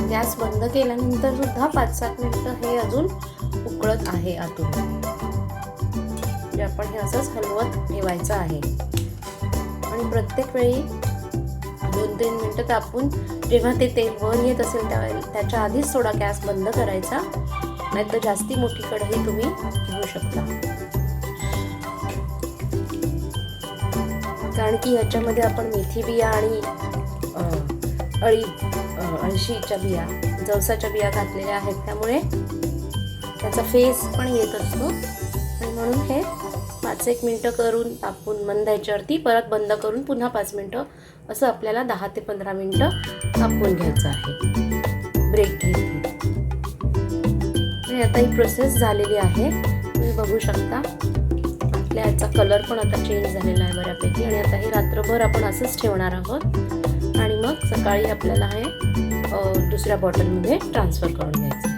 Gas बंद केल्यानंतर सुद्धा 5-7 मिनिटं हे अजून उकळत आहे आतून. म्हणजे आपण हे असंच हलवत ठेवायचं आहे आणि प्रत्येक वेळी 2-3 मिनिटं तापून जेव्हा ते तेल वर येत असेल त्याच्या आधीच थोडा गॅस बंद करायचा, नाहीतर जास्ती मोठी कढई तुम्ही घेऊ शकता. कारण की ह्याच्यामध्ये आपण मेथी बिया आणि अळशीच्या बिया, जवसाच्या बिया घातलेल्या आहेत, त्यामुळे त्याचा फेस पण येत असतो. आणि म्हणून हे 5-1 मिनिटं करून तापून मंद ह्याच्यावरती परत बंद करून पुन्हा 5 मिनिटं असं आपल्याला 10 ते 15 मिनिटं तापवून घ्यायचं आहे ब्रेक घेत. आणि आता ही प्रोसेस झालेली आहे, तुम्ही बघू शकता. आपल्या याचा कलर पण आता चेंज झालेला आहे बऱ्यापैकी. आणि आता हे रात्रभर आपण असंच ठेवणार आहोत आणि मग सकाळी आपल्याला हे दुसऱ्या बॉटलमध्ये ट्रान्सफर करून घ्यायचं आहे.